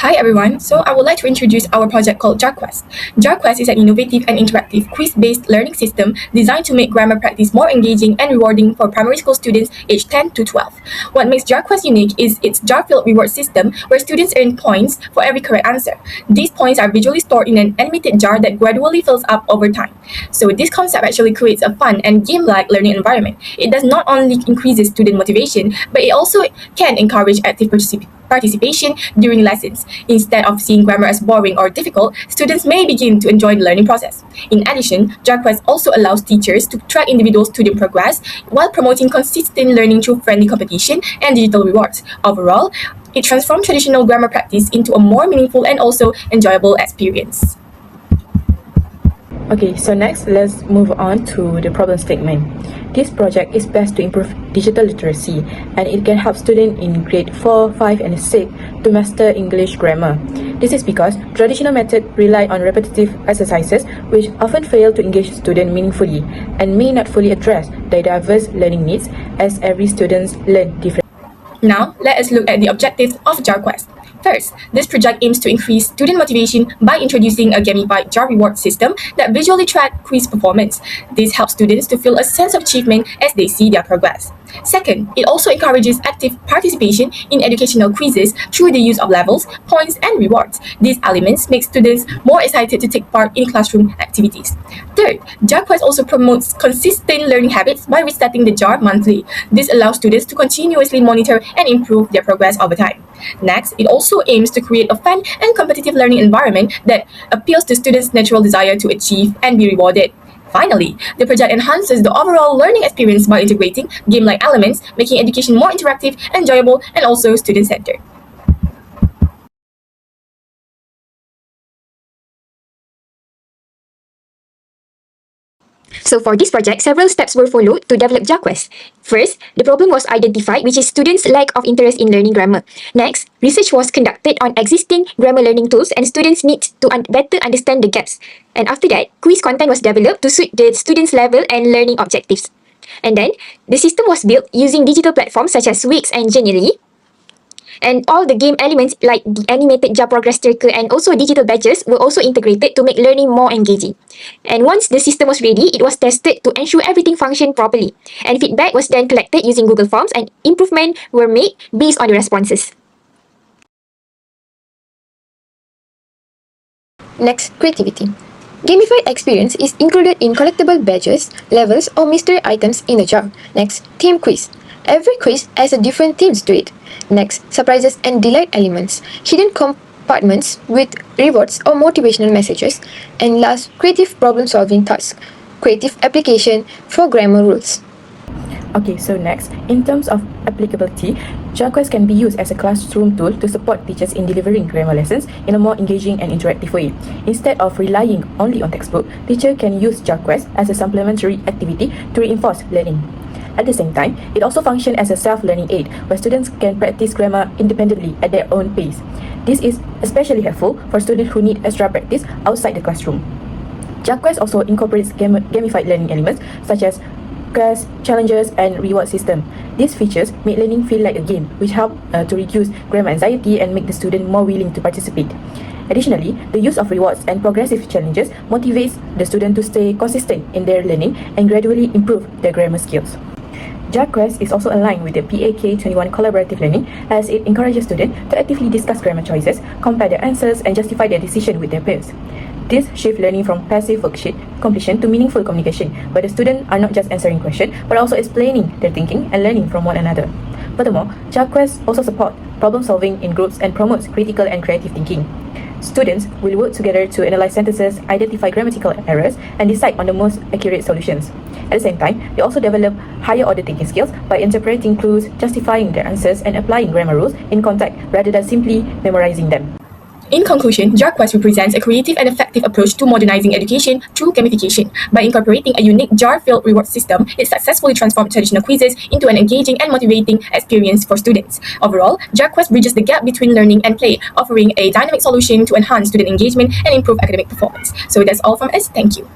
Hi everyone, so I would like to introduce our project called JarQuest. JarQuest is an innovative and interactive quiz-based learning system designed to make grammar practice more engaging and rewarding for primary school students aged 10 to 12. What makes JarQuest unique is its jar-filled reward system where students earn points for every correct answer. These points are visually stored in an animated jar that gradually fills up over time. So this concept actually creates a fun and game-like learning environment. It does not only increases student motivation, but it also can encourage active participation during lessons. Instead of seeing grammar as boring or difficult, students may begin to enjoy the learning process. In addition, JarQuest also allows teachers to track individual student progress while promoting consistent learning through friendly competition and digital rewards. Overall, it transforms traditional grammar practice into a more meaningful and also enjoyable experience. Okay, so next let's move on to the problem statement. This project is best to improve digital literacy and it can help students in grade 4, 5 and 6 to master English grammar. This is because traditional methods rely on repetitive exercises which often fail to engage students meaningfully and may not fully address their diverse learning needs as every student learns differently. Now, let us look at the objectives of JarQuest. First, this project aims to increase student motivation by introducing a gamified jar reward system that visually tracks quiz performance. This helps students to feel a sense of achievement as they see their progress. Second, it also encourages active participation in educational quizzes through the use of levels, points, and rewards. These elements make students more excited to take part in classroom activities. Third, JarQuest also promotes consistent learning habits by restarting the jar monthly. This allows students to continuously monitor and improve their progress over time. Next, it also aims to create a fun and competitive learning environment that appeals to students' natural desire to achieve and be rewarded. Finally, the project enhances the overall learning experience by integrating game-like elements, making education more interactive, enjoyable, and also student-centered. So for this project, several steps were followed to develop JarQuest. First, the problem was identified, which is students' lack of interest in learning grammar. Next, research was conducted on existing grammar learning tools and students' need to better understand the gaps. And after that, quiz content was developed to suit the students' level and learning objectives. And then, the system was built using digital platforms such as Wix and Genially. And all the game elements like the animated jar progress tracker and also digital badges were also integrated to make learning more engaging. And once the system was ready, it was tested to ensure everything functioned properly. And feedback was then collected using Google Forms and improvements were made based on the responses. Next, creativity. Gamified experience is included in collectible badges, levels, or mystery items in the jar. Next, theme quiz. Every quiz has a different themes to it. Next, surprises and delight elements, hidden compartments with rewards or motivational messages. And last, creative problem-solving tasks, creative application for grammar rules. Okay, so next, in terms of applicability, JarQuest can be used as a classroom tool to support teachers in delivering grammar lessons in a more engaging and interactive way. Instead of relying only on textbook, teacher can use JarQuest as a supplementary activity to reinforce learning. At the same time, it also functions as a self-learning aid where students can practice grammar independently at their own pace. This is especially helpful for students who need extra practice outside the classroom. JarQuest also incorporates gamified learning elements such as quests, challenges, and reward system. These features make learning feel like a game, which help to reduce grammar anxiety and make the student more willing to participate. Additionally, the use of rewards and progressive challenges motivates the student to stay consistent in their learning and gradually improve their grammar skills. JarQuest is also aligned with the PAK21 collaborative learning as it encourages students to actively discuss grammar choices, compare their answers, and justify their decision with their peers. This shifts learning from passive worksheet completion to meaningful communication, where the students are not just answering questions, but also explaining their thinking and learning from one another. Furthermore, JarQuest also supports problem solving in groups and promotes critical and creative thinking. Students will work together to analyze sentences, identify grammatical errors, and decide on the most accurate solutions. At the same time, they also develop higher order thinking skills by interpreting clues, justifying their answers, and applying grammar rules in context rather than simply memorizing them. In conclusion, JarQuest represents a creative and effective approach to modernizing education through gamification. By incorporating a unique jar-filled reward system, it successfully transformed traditional quizzes into an engaging and motivating experience for students. Overall, JarQuest bridges the gap between learning and play, offering a dynamic solution to enhance student engagement and improve academic performance. So that's all from us. Thank you.